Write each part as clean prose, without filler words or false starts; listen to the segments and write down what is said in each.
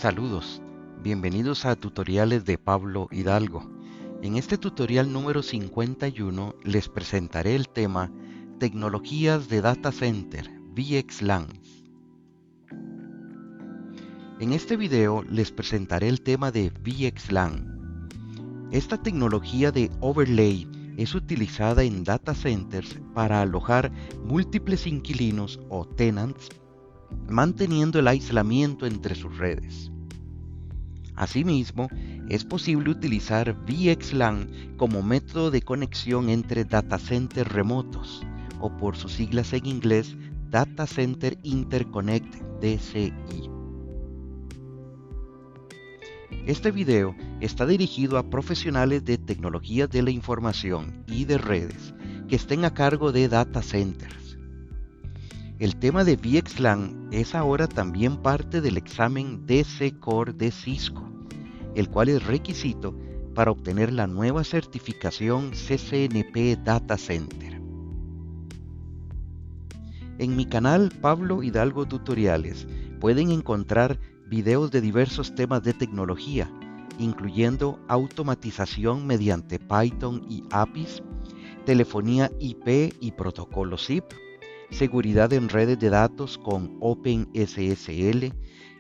Saludos, bienvenidos a tutoriales de Pablo Hidalgo. En este tutorial número 51 les presentaré el tema Tecnologías de Data Center, VXLAN. En este video les presentaré el tema de VXLAN. Esta tecnología de overlay es utilizada en data centers para alojar múltiples inquilinos o tenants, manteniendo el aislamiento entre sus redes. Asimismo, es posible utilizar VXLAN como método de conexión entre data centers remotos, o por sus siglas en inglés, Data Center Interconnect DCI. Este video está dirigido a profesionales de tecnologías de la información y de redes que estén a cargo de data centers. El tema de VXLAN es ahora también parte del examen DC Core de Cisco, el cual es requisito para obtener la nueva certificación CCNP Data Center. En mi canal Pablo Hidalgo Tutoriales pueden encontrar videos de diversos temas de tecnología, incluyendo automatización mediante Python y APIs, telefonía IP y protocolo SIP, seguridad en redes de datos con OpenSSL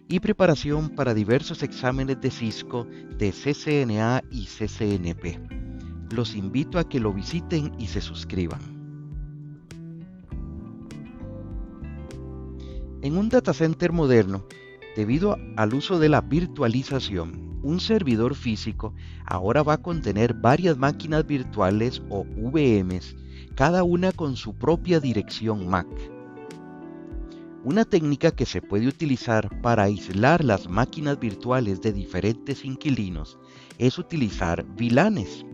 y preparación para diversos exámenes de Cisco de CCNA y CCNP. Los invito a que lo visiten y se suscriban. En un data center moderno, debido al uso de la virtualización, un servidor físico ahora va a contener varias máquinas virtuales o VMs, cada una con su propia dirección MAC. Una técnica que se puede utilizar para aislar las máquinas virtuales de diferentes inquilinos es utilizar VLANs.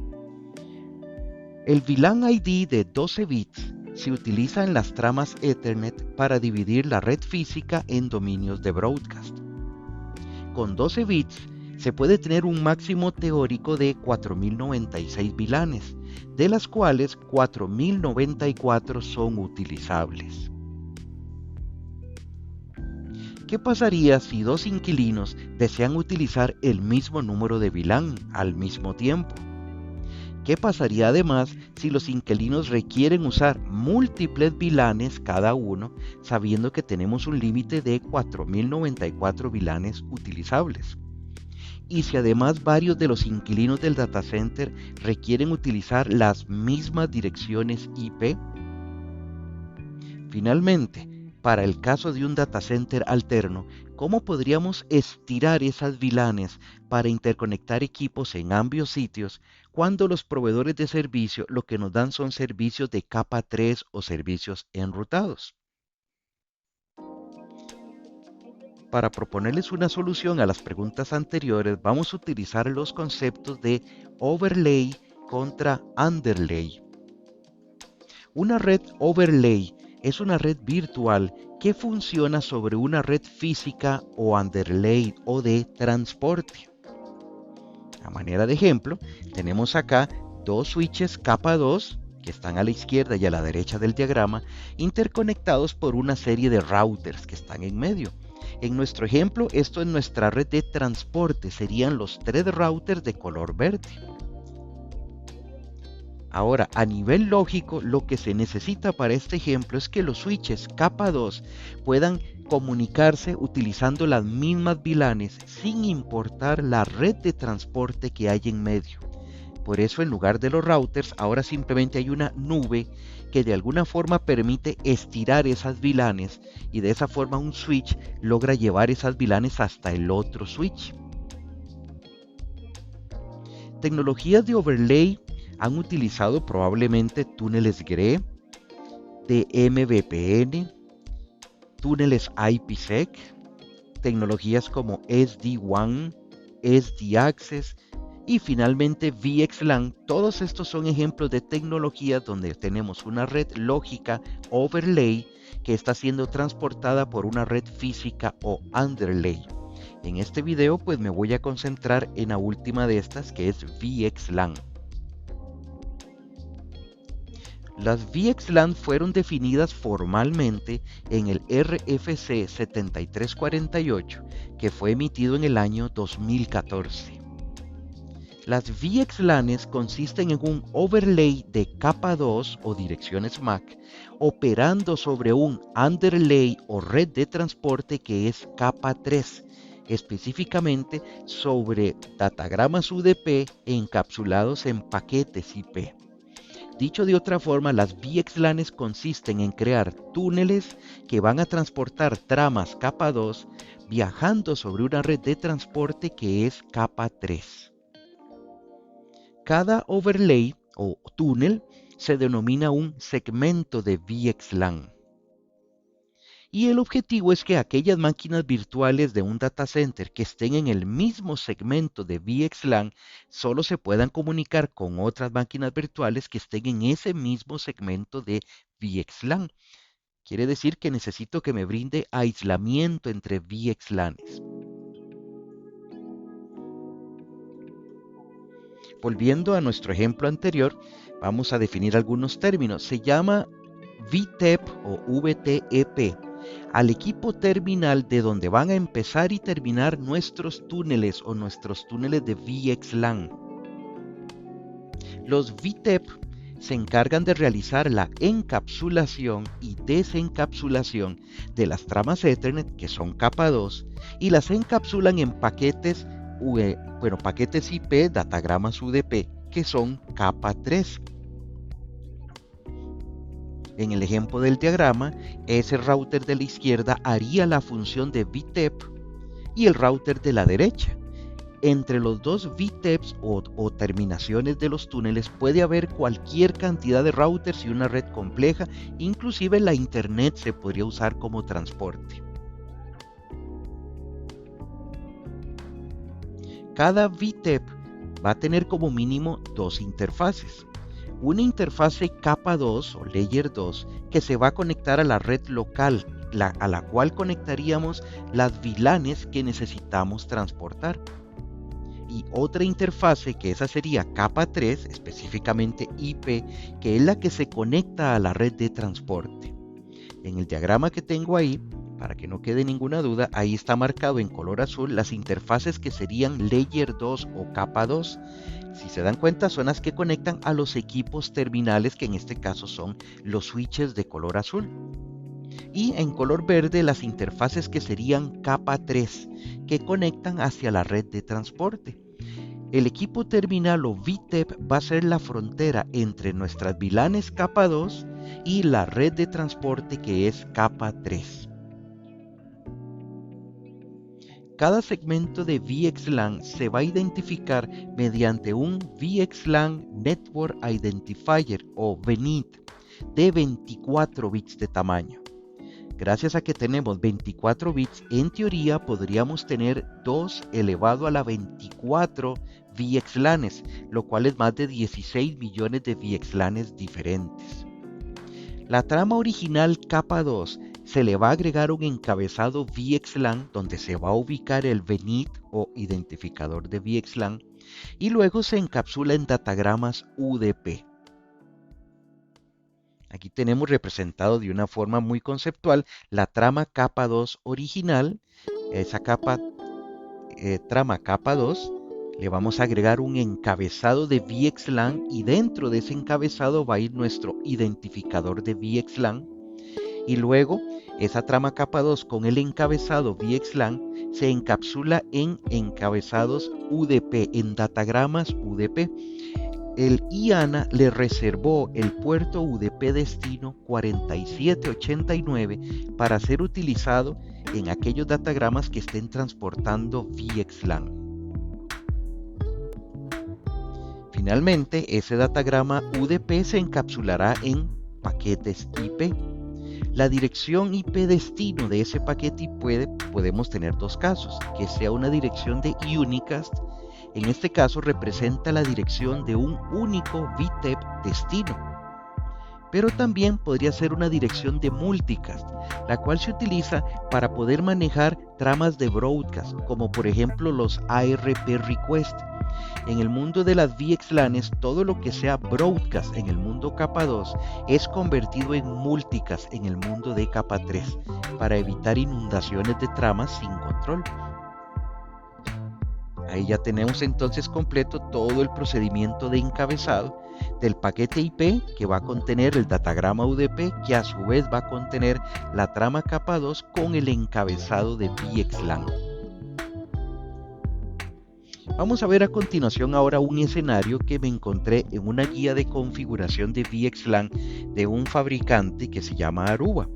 El VLAN ID de 12 bits se utiliza en las tramas Ethernet para dividir la red física en dominios de broadcast. Con 12 bits se puede tener un máximo teórico de 4096 VLANs, de las cuales 4094 son utilizables. ¿Qué pasaría si dos inquilinos desean utilizar el mismo número de VLAN al mismo tiempo? ¿Qué pasaría además si los inquilinos requieren usar múltiples VLANs cada uno, sabiendo que tenemos un límite de 4094 VLANs utilizables? Y si además varios de los inquilinos del data center requieren utilizar las mismas direcciones IP. Finalmente, para el caso de un data center alterno, ¿cómo podríamos estirar esas VLANs para interconectar equipos en ambos sitios cuando los proveedores de servicio lo que nos dan son servicios de capa 3 o servicios enrutados? Para proponerles una solución a las preguntas anteriores, vamos a utilizar los conceptos de overlay contra underlay. Una red overlay es una red virtual que funciona sobre una red física o underlay o de transporte. A manera de ejemplo, tenemos acá dos switches capa 2 que están a la izquierda y a la derecha del diagrama, interconectados por una serie de routers que están en medio. En nuestro ejemplo, esto es nuestra red de transporte, serían los 3 routers de color verde. Ahora, a nivel lógico, lo que se necesita para este ejemplo es que los switches capa 2 puedan comunicarse utilizando las mismas VLANs sin importar la red de transporte que hay en medio. Por eso, en lugar de los routers, ahora simplemente hay una nube que de alguna forma permite estirar esas VLANs y de esa forma un switch logra llevar esas VLANs hasta el otro switch. Tecnologías de overlay han utilizado probablemente túneles GRE, DMVPN, túneles IPsec, tecnologías como SD-WAN, SD-Access y finalmente VXLAN. Todos estos son ejemplos de tecnologías donde tenemos una red lógica overlay que está siendo transportada por una red física o underlay. En este video pues me voy a concentrar en la última de estas, que es VXLAN. Las VXLAN fueron definidas formalmente en el RFC 7348, que fue emitido en el año 2014. Las VXLANs consisten en un overlay de capa 2 o direcciones MAC operando sobre un underlay o red de transporte que es capa 3, específicamente sobre datagramas UDP encapsulados en paquetes IP. Dicho de otra forma, las VXLANs consisten en crear túneles que van a transportar tramas capa 2 viajando sobre una red de transporte que es capa 3. Cada overlay o túnel se denomina un segmento de VXLAN. Y el objetivo es que aquellas máquinas virtuales de un data center que estén en el mismo segmento de VXLAN solo se puedan comunicar con otras máquinas virtuales que estén en ese mismo segmento de VXLAN. Quiere decir que necesito que me brinde aislamiento entre VXLANs. Volviendo a nuestro ejemplo anterior, vamos a definir algunos términos. Se llama VTEP o VTEP al equipo terminal de donde van a empezar y terminar nuestros túneles o nuestros túneles de VXLAN. Los VTEP se encargan de realizar la encapsulación y desencapsulación de las tramas Ethernet, que son capa 2, y las encapsulan en paquetes IP, datagramas UDP, que son capa 3. En el ejemplo del diagrama, ese router de la izquierda haría la función de VTEP y el router de la derecha. Entre los dos VTEPs o terminaciones de los túneles puede haber cualquier cantidad de routers y una red compleja, inclusive la internet se podría usar como transporte. Cada VTEP va a tener como mínimo dos interfaces. Una interfase capa 2 o layer 2 que se va a conectar a la red local, a la cual conectaríamos las VLANs que necesitamos transportar. Y otra interfase que esa sería capa 3, específicamente IP, que es la que se conecta a la red de transporte. En el diagrama que tengo ahí, para que no quede ninguna duda, ahí está marcado en color azul las interfaces que serían layer 2 o capa 2. Si se dan cuenta, son las que conectan a los equipos terminales, que en este caso son los switches de color azul. Y en color verde las interfaces que serían capa 3, que conectan hacia la red de transporte. El equipo terminal o VTEP va a ser la frontera entre nuestras VLANs capa 2 y la red de transporte que es capa 3. Cada segmento de VXLAN se va a identificar mediante un VXLAN Network Identifier o VNID de 24 bits de tamaño. Gracias a que tenemos 24 bits, en teoría podríamos tener 2 elevado a la 24 VXLANs, lo cual es más de 16 millones de VXLANs diferentes. La trama original capa 2 se le va a agregar un encabezado VXLAN donde se va a ubicar el VNID o identificador de VXLAN y luego se encapsula en datagramas UDP. Aquí tenemos representado de una forma muy conceptual la trama capa 2 original. Esa trama capa 2 le vamos a agregar un encabezado de VXLAN y dentro de ese encabezado va a ir nuestro identificador de VXLAN. Y luego esa trama capa 2 con el encabezado VXLAN se encapsula en encabezados UDP, en datagramas UDP. El IANA le reservó el puerto UDP destino 4789 para ser utilizado en aquellos datagramas que estén transportando VXLAN. Finalmente, ese datagrama UDP se encapsulará en paquetes IP. La dirección IP destino de ese paquete podemos tener dos casos, que sea una dirección de unicast. En este caso representa la dirección de un único VTEP destino. pero también podría ser una dirección de multicast, la cual se utiliza para poder manejar tramas de broadcast, como por ejemplo los ARP request. En el mundo de las VXLANs, todo lo que sea broadcast en el mundo capa 2 es convertido en multicast en el mundo de capa 3 para evitar inundaciones de tramas sin control. Ahí ya tenemos entonces completo todo el procedimiento de encabezado del paquete IP que va a contener el datagrama UDP, que a su vez va a contener la trama capa 2 con el encabezado de VXLAN. Vamos a ver a continuación ahora un escenario que me encontré en una guía de configuración de VXLAN de un fabricante que se llama Aruba.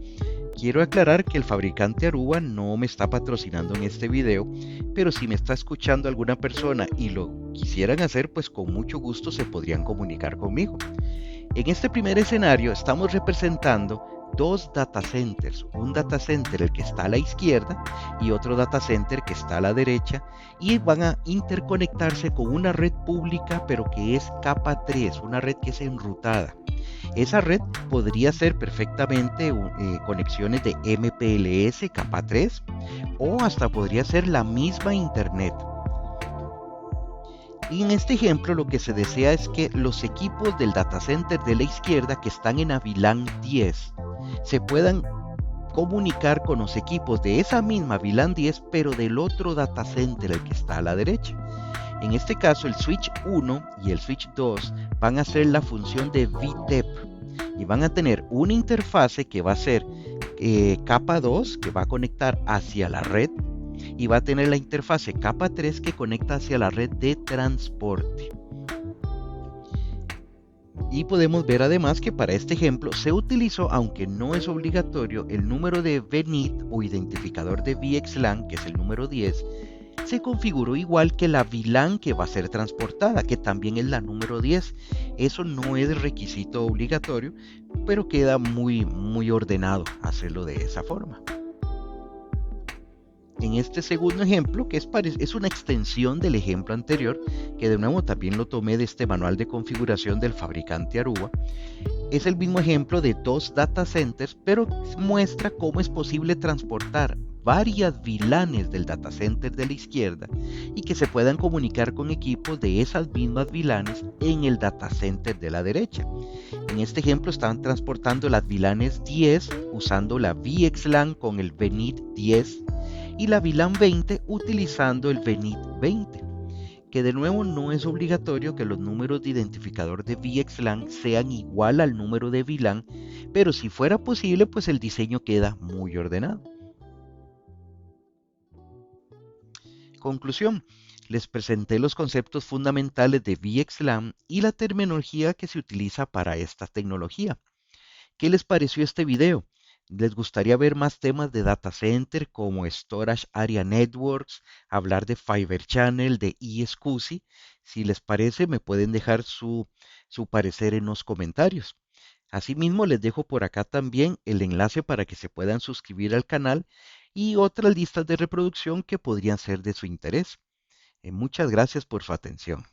Quiero aclarar que el fabricante Aruba no me está patrocinando en este video, pero si me está escuchando alguna persona y lo quisieran hacer, pues con mucho gusto se podrían comunicar conmigo. En este primer escenario estamos representando dos data centers, un data center el que está a la izquierda y otro data center que está a la derecha, y van a interconectarse con una red pública pero que es capa 3, una red que es enrutada. Esa red podría ser perfectamente conexiones de MPLS capa 3 o hasta podría ser la misma internet. Y en este ejemplo lo que se desea es que los equipos del data center de la izquierda que están en VLAN 10 se puedan comunicar con los equipos de esa misma VLAN 10 pero del otro data center, el que está a la derecha. En este caso el switch 1 y el switch 2 van a hacer la función de VTEP y van a tener una interfase que va a ser capa 2 que va a conectar hacia la red y va a tener la interfase capa 3 que conecta hacia la red de transporte. Y podemos ver además que para este ejemplo se utilizó, aunque no es obligatorio, el número de VNIT o identificador de VXLAN, que es el número 10, se configuró igual que la VLAN que va a ser transportada, que también es la número 10. Eso no es requisito obligatorio, pero queda muy ordenado hacerlo de esa forma. En este segundo ejemplo, que es una extensión del ejemplo anterior, que de nuevo también lo tomé de este manual de configuración del fabricante Aruba, es el mismo ejemplo de dos data centers, pero muestra cómo es posible transportar varias VLANs del data center de la izquierda y que se puedan comunicar con equipos de esas mismas VLANs en el data center de la derecha. En este ejemplo están transportando las VLANs 10 usando la VXLAN con el VNIT 10 y la VLAN 20 utilizando el VNIT 20, que de nuevo no es obligatorio que los números de identificador de VXLAN sean igual al número de VLAN, pero si fuera posible, pues el diseño queda muy ordenado. Conclusión, les presenté los conceptos fundamentales de VXLAN y la terminología que se utiliza para esta tecnología. ¿Qué les pareció este video? ¿Les gustaría ver más temas de data center como Storage Area Networks, hablar de Fiber Channel, de eSCSI? Si les parece, me pueden dejar su parecer en los comentarios. Asimismo, les dejo por acá también el enlace para que se puedan suscribir al canal y otras listas de reproducción que podrían ser de su interés. Muchas gracias por su atención.